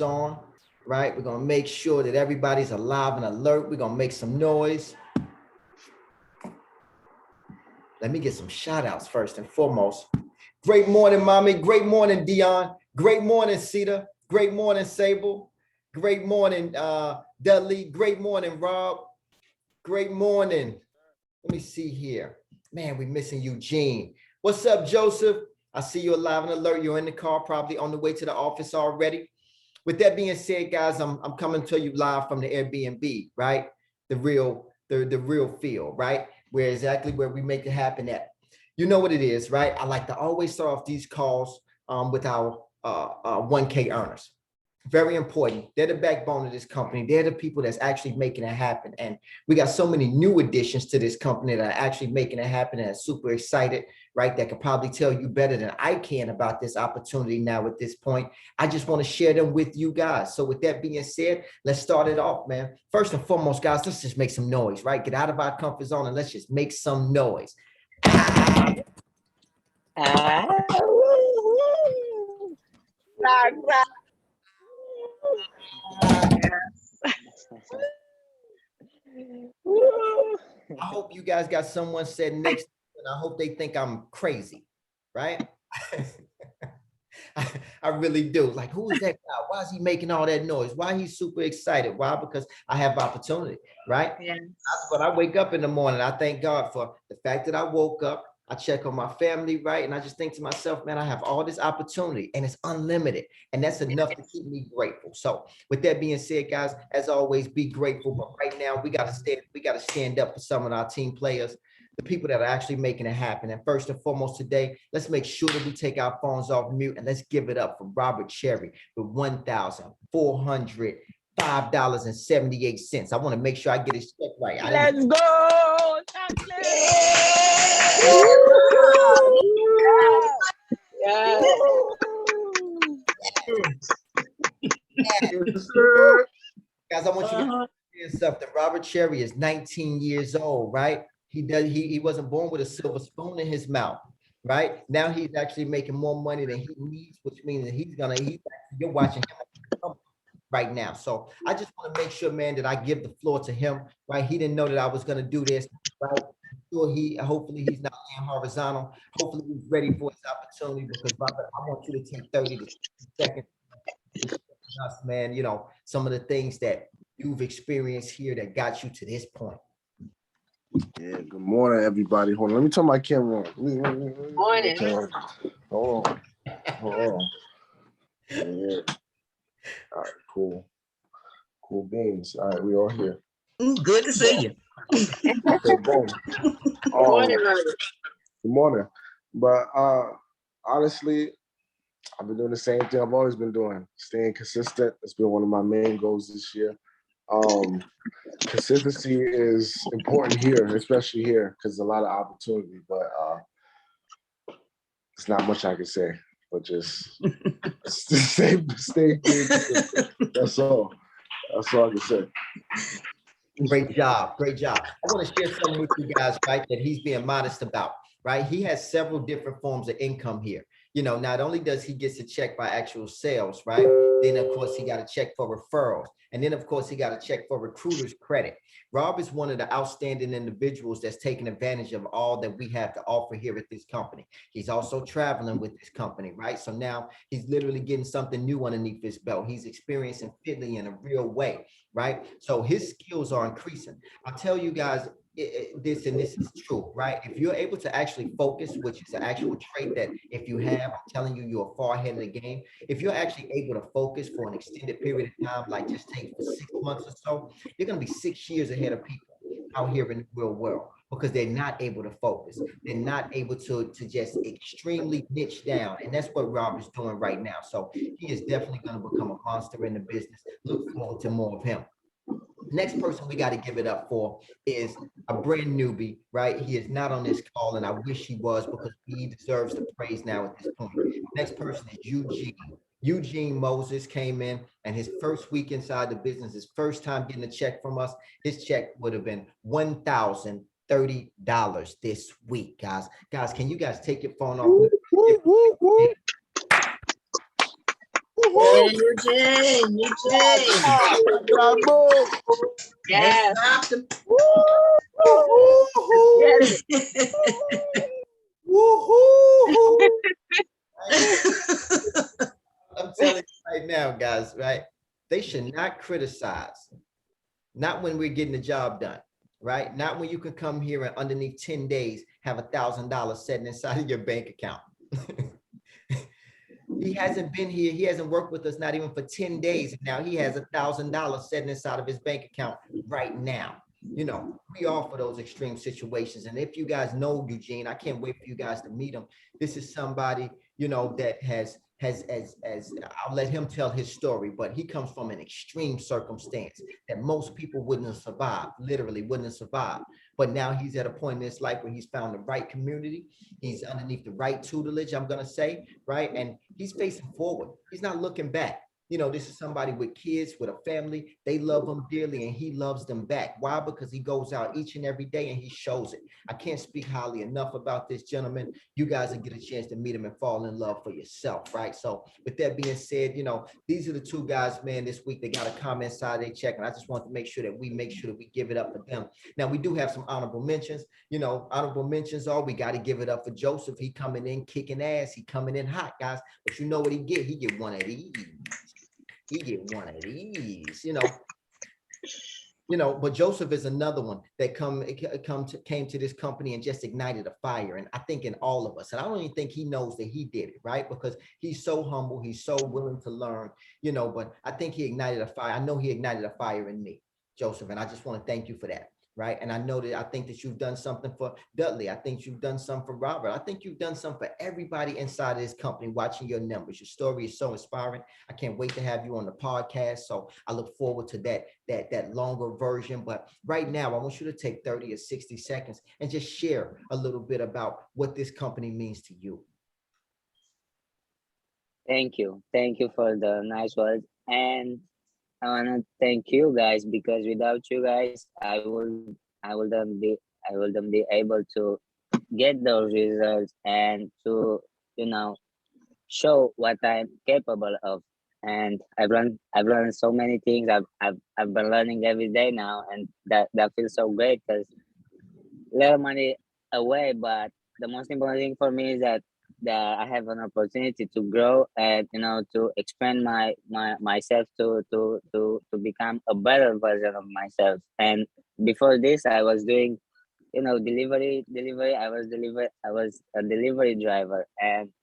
on, right? We're gonna make sure that everybody's alive and alert. We're gonna make some noise. Let me get some shout outs first and foremost. Great morning, mommy. Great morning, Dion. Great morning, Cedar. Great morning, Sable. Great morning, Dudley. Great morning, Rob. Great morning. Let me see here. Man, we missing Eugene. What's up, Joseph? I see you alive and alert. You're in the car, probably on the way to the office already. With that being said, guys, I'm coming to you live from the Airbnb, right? The real feel, right? Where exactly where we make it happen at. You know what it is, right? I like to always start off these calls with our 1K earners. Very important. They're the backbone of this company. They're the people that's actually making it happen. And we got so many new additions to this company that are actually making it happen and are super excited, right? That could probably tell you better than I can about this opportunity now at this point. I just want to share them with you guys. So with that being said, let's start it off, man. First and foremost, guys, let's just make some noise, right? Get out of our comfort zone and let's just make some noise. I hope you guys got someone sitting next to you, and I hope they think I'm crazy, right? I really do. Like, who is that guy? Why is he making all that noise? Why he's super excited? Why? Because I have opportunity, right? Yes. When I wake up in the morning, I thank God for the fact that I woke up. I check on my family, right? And I just think to myself, man, I have all this opportunity and it's unlimited. And that's enough to keep me grateful. So with that being said, guys, as always, be grateful. But right now we got to stand up for some of our team players, the people that are actually making it happen. And first and foremost today, let's make sure that we take our phones off mute and let's give it up for Robert Cherry with $1,405.78. I want to make sure I get his check right. Let's go. Yeah. Guys, I want you to understand something. Robert Cherry is 19 years old, right? He wasn't born with a silver spoon in his mouth, right? Now he's actually making more money than he needs, which means that you're watching him right now. So I just want to make sure, man, that I give the floor to him, right? He didn't know that I was going to do this, right? Hopefully he's not laying horizontal. Hopefully he's ready for his opportunity because Robert, I want you to take 30 to 60 seconds. Us, man, you know, some of the things that you've experienced here that got you to this point. Yeah, good morning, everybody. Hold on, let me turn my camera on. Morning. Hold on. Yeah. All right, cool. Cool beans. All right, we all here. Good to see you. Okay, boom. Morning, Robert. Good morning. But honestly, I've been doing the same thing I've always been doing, staying consistent. It's been one of my main goals this year. Consistency is important here, especially here, because there's a lot of opportunity, but it's not much I can say, but just stay consistent. That's all I can say. Great job. I want to share something with you guys, right, that he's being modest about, right? He has several different forms of income here. You know, not only does he get to check by actual sales, right? Then of course he got to check for referrals. And then of course he got to check for recruiters credit. Rob is one of the outstanding individuals that's taking advantage of all that we have to offer here at this company. He's also traveling with this company, right? So now he's literally getting something new underneath his belt. He's experiencing Philly in a real way, right? So his skills are increasing. I'll tell you guys, this is true, right? If you're able to actually focus, which is an actual trait that if you have, I'm telling you, you're far ahead of the game. If you're actually able to focus for an extended period of time, like just take for 6 months or so, you're going to be 6 years ahead of people out here in the real world because they're not able to focus. They're not able to just extremely niche down. And that's what Rob is doing right now. So he is definitely going to become a monster in the business. Look forward to more of him. Next person we got to give it up for is a brand newbie, right? He is not on this call, and I wish he was because he deserves the praise now at this point. Next person is Eugene. Eugene Moses came in, and his first week inside the business, his first time getting a check from us, his check would have been $1,030 this week, guys. Guys, can you guys take your phone off? Hey, Eugene, Eugene. Bravo. Yes. Let's stop Yes. Woo-hoo! the. I'm telling you right now, guys, right? They should not criticize, not when we're getting the job done, right? Not when you can come here and underneath 10 days have $1,000 sitting inside of your bank account. He hasn't been here. He hasn't worked with us not even for 10 days. And now he has $1,000 sitting inside of his bank account right now. You know, we offer those extreme situations. And if you guys know Eugene, I can't wait for you guys to meet him. This is somebody, you know, that has I'll let him tell his story, but he comes from an extreme circumstance that most people wouldn't have survived, literally wouldn't have survived. But now he's at a point in his life where he's found the right community. He's underneath the right tutelage, I'm going to say, right? And he's facing forward. He's not looking back. You know, this is somebody with kids, with a family. They love him dearly and he loves them back. Why? Because he goes out each and every day and he shows it. I can't speak highly enough about this gentleman. You guys will get a chance to meet him and fall in love for yourself, right? So with that being said, you know, these are the two guys, man, this week. They got a comment side they check. And I just want to make sure that we give it up for them. Now, we do have some honorable mentions. You know, honorable mentions are we got to give it up for Joseph. He coming in kicking ass. He coming in hot, guys. But you know what he get? He get one of these. He get one of these, you know, but Joseph is another one that came to this company and just ignited a fire. And I think in all of us, and I don't even think he knows that he did it, right? Because he's so humble, he's so willing to learn, you know, but I think he ignited a fire. I know he ignited a fire in me, Joseph, and I just want to thank you for that. Right. And I think that you've done something for Dudley. I think you've done something for Robert. I think you've done something for everybody inside of this company watching your numbers. Your story is so inspiring. I can't wait to have you on the podcast. So I look forward to that longer version. But right now, I want you to take 30 or 60 seconds and just share a little bit about what this company means to you. Thank you. Thank you for the nice words. And I want to thank you guys because without you guys, I wouldn't be able to get those results and to, you know, show what I'm capable of. And I've learned so many things. I've been learning every day now, and that feels so great because little money away, but the most important thing for me is that I have an opportunity to grow and, you know, to expand myself to become a better version of myself. And before this, I was doing, you know, delivery. I was a delivery driver, and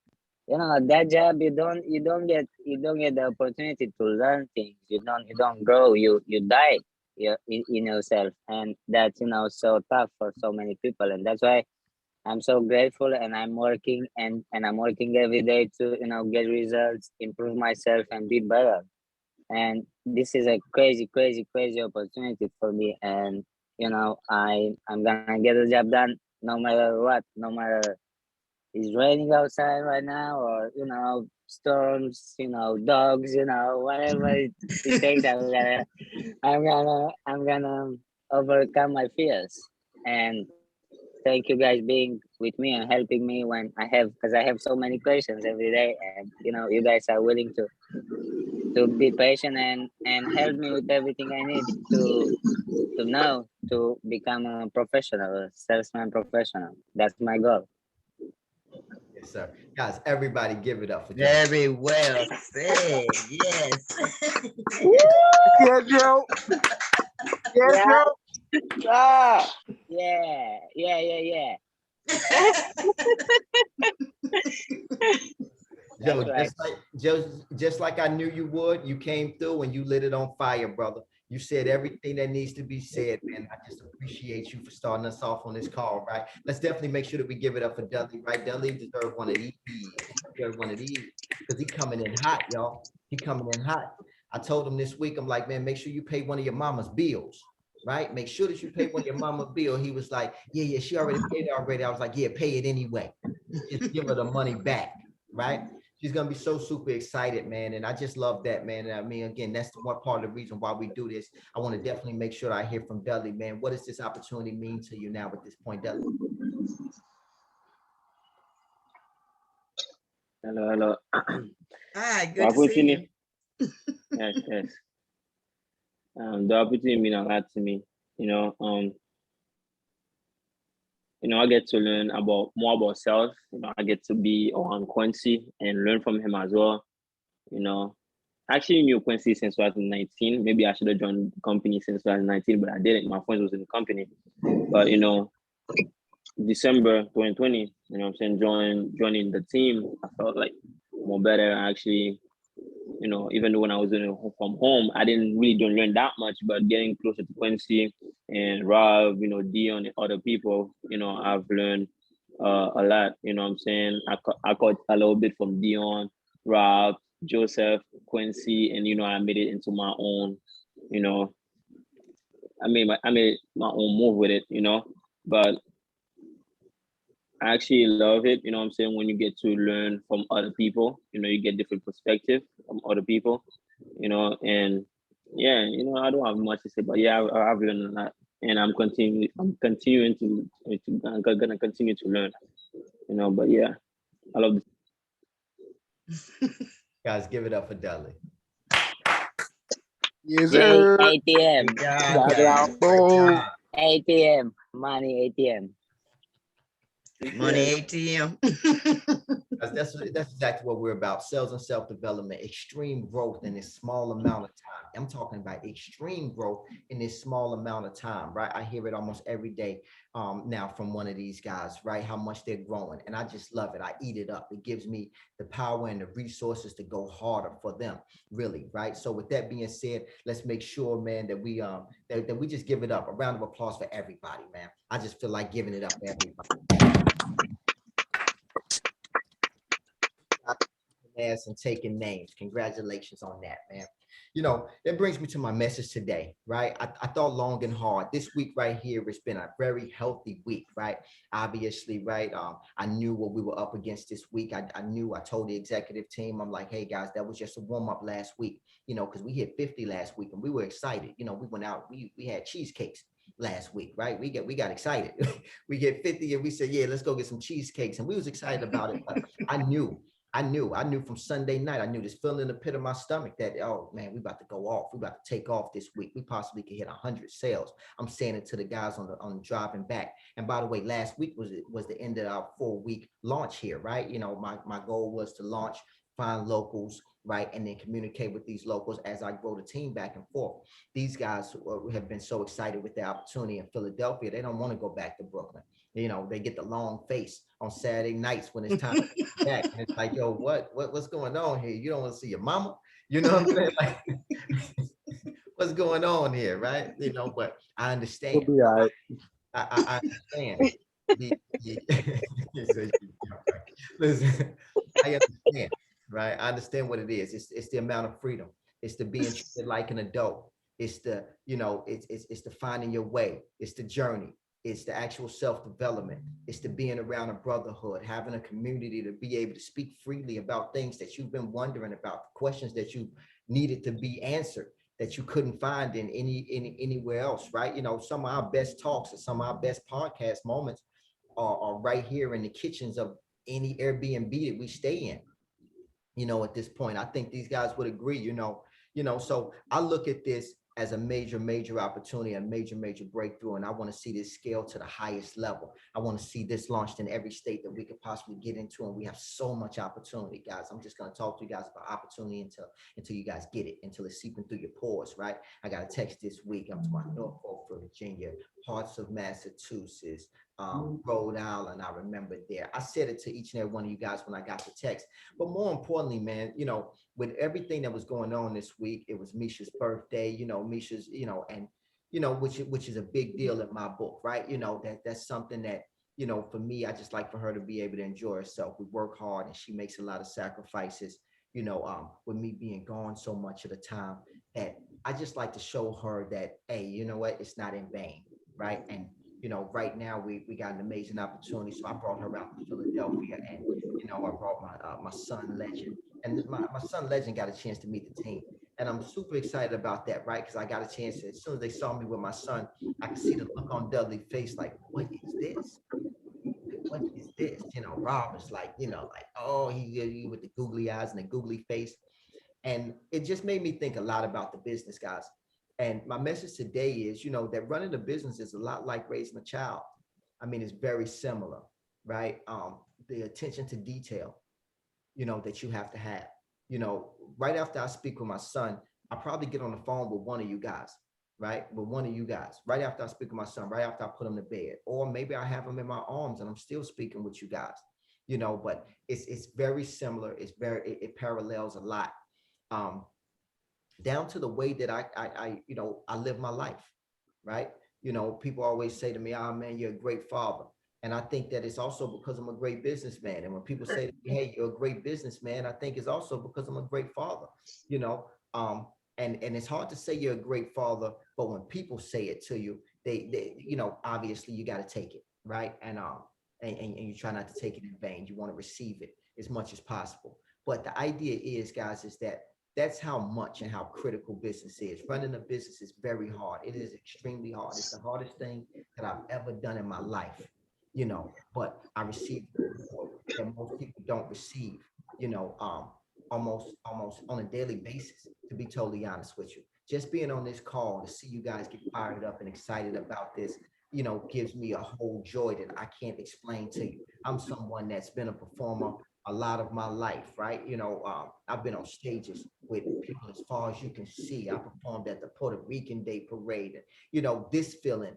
you know that job you don't get the opportunity to learn things. You don't grow. You die in yourself, and that's, you know, so tough for so many people. And that's why I'm so grateful, and I'm working and I'm working every day to, you know, get results, improve myself, and be better. And this is a crazy opportunity for me. And you know, I'm gonna get the job done no matter what, no matter it's raining outside right now, or, you know, storms, you know, dogs, you know, whatever it takes. I'm gonna overcome my fears. And thank you guys being with me and helping me when because I have so many questions every day, and you know, you guys are willing to be patient and help me with everything I need to know to become a professional, a salesman professional. That's my goal. Yes, sir. Guys, everybody give it up for Very well said. Yes. Yeah, Joe. Yeah, Joe. Yeah. Joe, That's right. just like I knew you would, you came through and you lit it on fire, brother. You said everything that needs to be said, man. I just appreciate you for starting us off on this call, right? Let's definitely make sure that we give it up for Dudley, right? Dudley deserves one of these. Deserves one of these because he coming in hot, y'all. He coming in hot. I told him this week, I'm like, man, make sure you pay one of your mama's bills, right? Make sure that you pay one of your mama's bill. He was like, yeah, she already paid it already. I was like, yeah, pay it anyway. Just give her the money back, right? She's gonna be so super excited, man. And I just love that, man. And I mean, again, that's one part of the reason why we do this. I want to definitely make sure I hear from Dudley, man. What does this opportunity mean to you now at this point, Dudley? Hello. Hi, good to see you. Yes, yes. The opportunity mean a lot to me. You know, I get to learn about more about self. I get to be around Quincy and learn from him as well. You know, I actually knew Quincy since 2019. Maybe I should have joined the company since 2019, but I didn't. My friends was in the company. But December 2020, what I'm saying, joining the team, I felt like more better. Actually, even though when I was doing it from home, I didn't really don't learn that much, but getting closer to Quincy and Rob, Dion and other people, I've learned a lot. What I'm saying, I caught a little bit from Dion, Rob, Joseph, Quincy, and I made it into my own. You know, I made my own move with it. But I actually love it. What I'm saying, when you get to learn from other people, you get different perspective from other people, and yeah, I don't have much to say, but yeah, I've learned a lot, and I'm continuing I'm gonna continue to learn, but yeah, I love Guys, give it up for Dudley. Yes, Yay, sir. ATM. Great job, Shout guys. out, Great boom. job. ATM. Money ATM. Money ATM. That's exactly what we're about. Sales and self-development, extreme growth in this small amount of time. I'm talking about extreme growth in this small amount of time, right? I hear it almost every day now from one of these guys, right? How much they're growing. And I just love it. I eat it up. It gives me the power and the resources to go harder for them, really, right? So with that being said, let's make sure, man, that we just give it up. A round of applause for everybody, man. I just feel like giving it up for everybody. And taking names. Congratulations on that, man. That brings me to my message today, right? I thought long and hard. This week right here, it's been a very healthy week, right? Obviously, right? I knew what we were up against this week. I told the executive team, I'm like, hey guys, that was just a warm-up last week, because we hit 50 last week and we were excited. We went out, we had cheesecakes last week, right? We got excited. We get 50 and we said, yeah, let's go get some cheesecakes. And we was excited about it, but I knew from Sunday night, I knew this feeling in the pit of my stomach that, oh man, we about to go off. We about to take off this week. We possibly could hit 100 sales. I'm saying it to the guys on the driving back. And by the way, last week was the end of our 4-week launch here, right? My goal was to launch, find locals, right? And then communicate with these locals as I grow the team back and forth. These guys have been so excited with the opportunity in Philadelphia. They don't want to go back to Brooklyn. They get the long face on Saturday nights when it's time to come back. And it's like, yo, what's going on here? You don't want to see your mama? You know what I'm saying? Like, what's going on here, right? But I understand. We'll be all right. I understand. Listen, I understand, right? I understand what it is. It's the amount of freedom. It's the being treated like an adult. It's the, it's the finding your way. It's the journey. It's the actual self-development. It's the being around a brotherhood, having a community to be able to speak freely about things that you've been wondering about, questions that you needed to be answered that you couldn't find in anywhere else, right? Some of our best talks and some of our best podcast moments are right here in the kitchens of any Airbnb that we stay in. At this point, I think these guys would agree, so I look at this as a major opportunity, a major breakthrough. And I want to see this scale to the highest level. I want to see this launched in every state that we could possibly get into. And we have so much opportunity, guys. I'm just going to talk to you guys about opportunity until you guys get it, until it's seeping through your pores, right? I got a text this week. I'm to my Norfolk, Virginia, parts of Massachusetts, Rhode Island. I remember there. I said it to each and every one of you guys when I got the text. But more importantly, man, with everything that was going on this week, it was Misha's birthday, Misha's, and, which is a big deal in my book, right? That's something that, for me, I just like for her to be able to enjoy herself. We work hard and she makes a lot of sacrifices, with me being gone so much of the time, that I just like to show her that, hey, you know what, it's not in vain, right? And right now we got an amazing opportunity. So I brought her out to Philadelphia, and I brought my son Legend, and my son Legend got a chance to meet the team, and I'm super excited about that, right? Because I got a chance to, as soon as they saw me with my son, I could see the look on Dudley's face, like, what is this? What is this? Rob is like, like, oh, he with the googly eyes and the googly face. And it just made me think a lot about the business, guys. And my message today is, that running a business is a lot like raising a child. I mean, it's very similar, right? The attention to detail, that you have to have. Right after I speak with my son, I probably get on the phone with one of you guys, right? With one of you guys, right after I speak with my son, right after I put him to bed, or maybe I have him in my arms and I'm still speaking with you guys, but it's very similar. It parallels a lot. Um, Down to the way that I live my life, right? People always say to me, "Oh man, you're a great father." And I think that it's also because I'm a great businessman. And when people say to me, "Hey, you're a great businessman," I think it's also because I'm a great father, you know. And it's hard to say you're a great father, but when people say it to you, they obviously you got to take it, right? And you try not to take it in vain. You want to receive it as much as possible. But the idea is, guys, is that that's how much and how critical business is. Running a business is very hard. It is extremely hard. It's the hardest thing that I've ever done in my life, but I received the reward that most people don't receive, almost on a daily basis, to be totally honest with you. Just being on this call to see you guys get fired up and excited about this, gives me a whole joy that I can't explain to you. I'm someone that's been a performer a lot of my life, right? I've been on stages with people as far as you can see. I performed at the Puerto Rican Day Parade. And, this feeling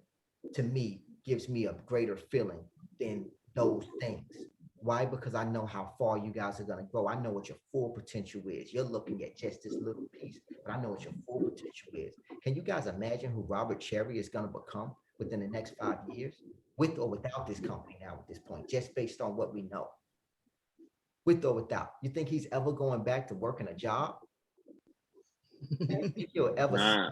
to me gives me a greater feeling than those things. Why? Because I know how far you guys are going to grow. I know what your full potential is. You're looking at just this little piece, but I know what your full potential is. Can you guys imagine who Robert Cherry is going to become within the next 5 years, with or without this company now at this point, just based on what we know? With or without. You think he's ever going back to working a job? You think he'll ever Nah,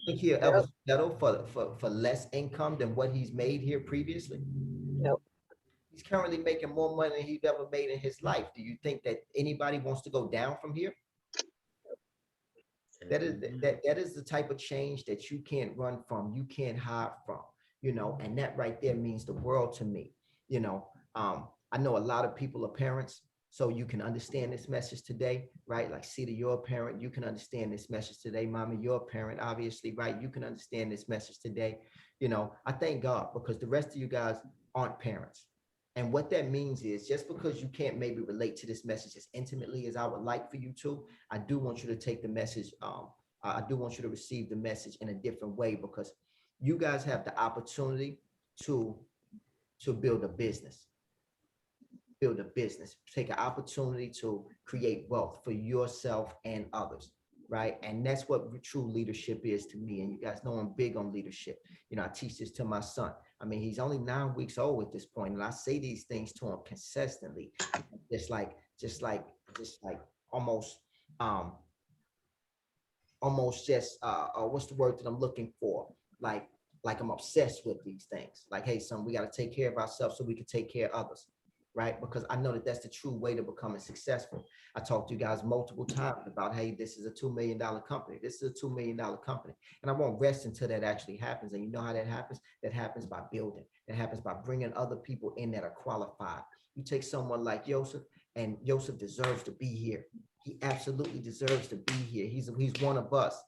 think he'll ever settle for less income than what he's made here previously? Nope. He's currently making more money than he's ever made in his life. Do you think that anybody wants to go down from here? That is the type of change that you can't run from, you can't hide from, and that right there means the world to me. I know a lot of people are parents, so you can understand this message today, right? Like, Cedar, you're a parent, you can understand this message today. Mama, you're a parent, obviously, right? You can understand this message today. I thank God because the rest of you guys aren't parents. And what that means is, just because you can't maybe relate to this message as intimately as I would like for you to, I do want you to take the message. I do want you to receive the message in a different way, because you guys have the opportunity to build a business. Take an opportunity to create wealth for yourself and others, right? And that's what true leadership is to me. And you guys know I'm big on leadership. I teach this to my son. I mean, he's only 9 weeks old at this point, and I say these things to him consistently, just like almost, almost just what's the word that I'm looking for? Like I'm obsessed with these things. Like, hey, son, we got to take care of ourselves so we can take care of others, right? Because I know that that's the true way to becoming successful. I talked to you guys multiple times about, hey, this is a $2 million company. This is a $2 million company. And I won't rest until that actually happens. And you know how that happens? That happens by building. That happens by bringing other people in that are qualified. You take someone like Joseph, and Joseph deserves to be here. He absolutely deserves to be here. He's one of us.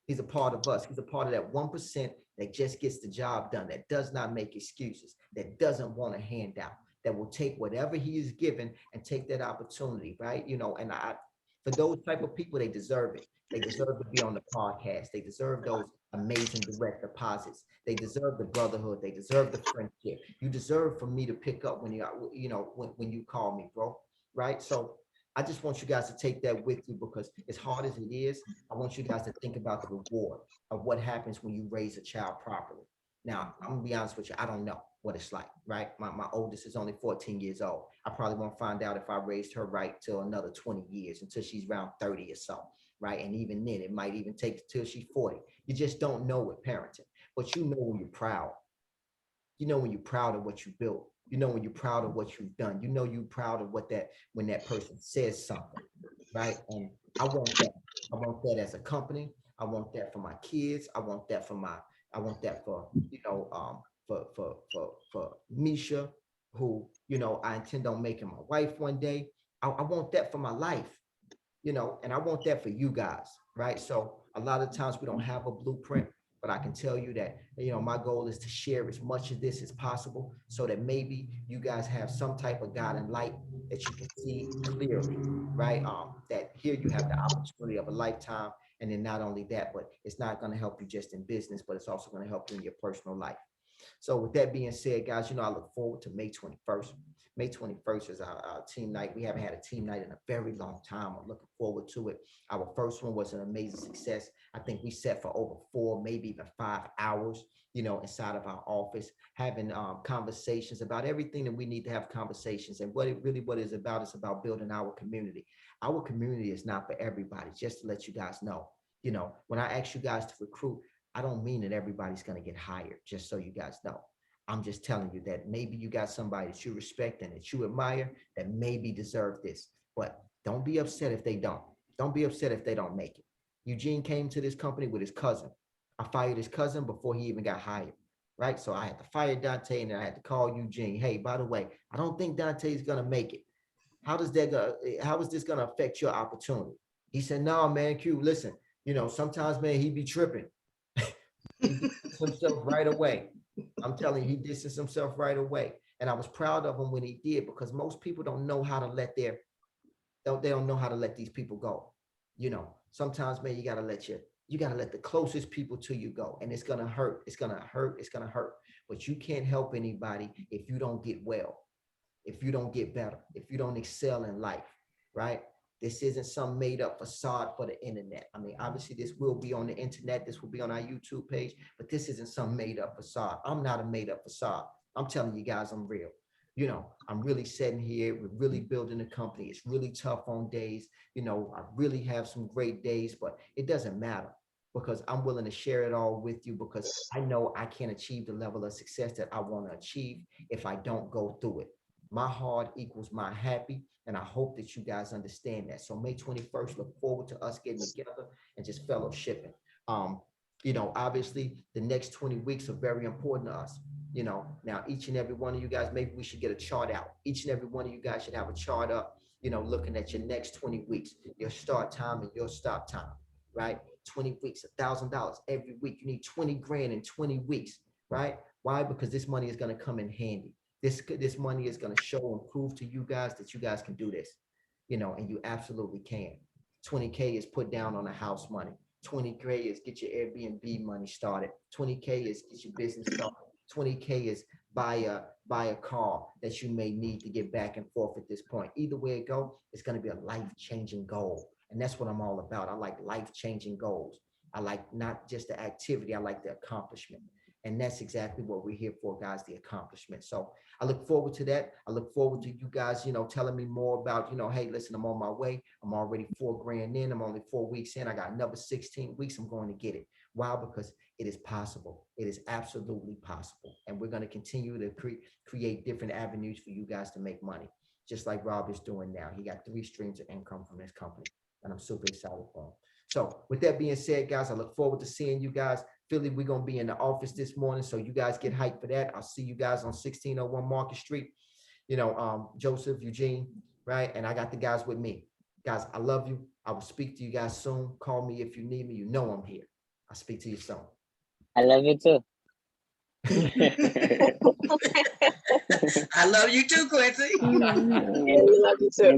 He's a part of us. He's a part of that 1% that just gets the job done, that does not make excuses, that doesn't want a handout, that will take whatever he is given and take that opportunity, right? And for those type of people, they deserve it. They deserve to be on the podcast. They deserve those amazing direct deposits. They deserve the brotherhood. They deserve the friendship. You deserve for me to pick up when when you call me, bro, right? So I just want you guys to take that with you, because as hard as it is, I want you guys to think about the reward of what happens when you raise a child properly. Now, I'm gonna be honest with you, I don't know what it's like, right? My oldest is only 14 years old. I probably won't find out if I raised her right till another 20 years, until she's around 30 or so, right? And even then, it might even take till she's 40. You just don't know with parenting, but you know when you're proud. You know when you're proud of what you built. You know when you're proud of what you've done. You know you're proud of when that person says something, right? And I want that. I want that as a company. I want that for my kids. I want that for for Misha, who I intend on making my wife one day. I want that for my life. you know, and I want that for you guys, right? So a lot of times we don't have a blueprint, but I can tell you that, you know, my goal is to share as much of this as possible so that maybe you guys have some type of guiding light that you can see clearly, right? That here you have the opportunity of a lifetime. And then not only that, but it's not going to help you just in business, but it's also going to help you in your personal life. So with that being said, guys, you know, I look forward to May 21st. May 21st is our team night. We haven't had a team night in a very long time. I'm looking forward to it. Our first one was an amazing success. I think we sat for over 4, maybe even 5 hours, you know, inside of our office, having conversations about everything that we need to have conversations. And what it's about is about building our community. Our community is not for everybody, just to let you guys know. You know, when I ask you guys to recruit, I don't mean that everybody's going to get hired, just so you guys know. I'm just telling you that maybe you got somebody that you respect and that you admire that maybe deserve this, but don't be upset if they don't. Don't be upset if they don't make it. Eugene came to this company with his cousin. I fired his cousin before he even got hired, right? So I had to fire Dante and then I had to call Eugene. Hey, by the way, I don't think Dante is going to make it. How is this going to affect your opportunity? He said, no, man, Q, listen, you know, sometimes, man, he be tripping. He distanced himself right away. I'm telling you, he distanced himself right away. And I was proud of him when he did, because most people don't know how to let they don't know how to let these people go. You know, sometimes, man, you gotta let the closest people to you go. And it's gonna hurt. It's gonna hurt. It's gonna hurt. But you can't help anybody if you don't get well, if you don't get better, if you don't excel in life, right? This isn't some made up facade for the internet. I mean, obviously this will be on the internet. This will be on our YouTube page, but this isn't some made up facade. I'm not a made up facade. I'm telling you guys, I'm real. You know, I'm really sitting here. We're really building a company. It's really tough on days. You know, I really have some great days, but it doesn't matter because I'm willing to share it all with you because I know I can't achieve the level of success that I want to achieve if I don't go through it. My hard equals my happy. And I hope that you guys understand that. So May 21st, look forward to us getting together and just fellowshipping. You know, obviously the next 20 weeks are very important to us. You know, now each and every one of you guys, maybe we should get a chart out. Each and every one of you guys should have a chart up, you know, looking at your next 20 weeks, your start time and your stop time, right? 20 weeks, $1,000 every week. You need 20 grand in 20 weeks, right? Why? Because this money is going to come in handy. This money is going to show and prove to you guys that you guys can do this, you know, and you absolutely can. 20K is put down on a house money. 20K is get your Airbnb money started. 20K is get your business started. 20K is buy a car that you may need to get back and forth at this point. Either way it go, it's going to be a life-changing goal. And that's what I'm all about. I like life-changing goals. I like not just the activity, I like the accomplishment. And that's exactly what we're here for, guys, the accomplishment. So I look forward to that. I look forward to you guys, you know, telling me more about, you know, hey, listen, I'm on my way. I'm already 4 grand in. I'm only 4 weeks in. I got another 16 weeks. I'm going to get it. Why? Because it is possible. It is absolutely possible. And we're going to continue to create different avenues for you guys to make money, just like Rob is doing now. He got 3 streams of income from this company, and I'm super excited for him. So with that being said, guys, I look forward to seeing you guys. Philly, we're going to be in the office this morning, so you guys get hyped for that. I'll see you guys on 1601 Market Street. You know, Joseph, Eugene, right? And I got the guys with me. Guys, I love you. I will speak to you guys soon. Call me if you need me. You know I'm here. I'll speak to you soon. I love you too. I love you too, Quincy. Yeah, we love you too.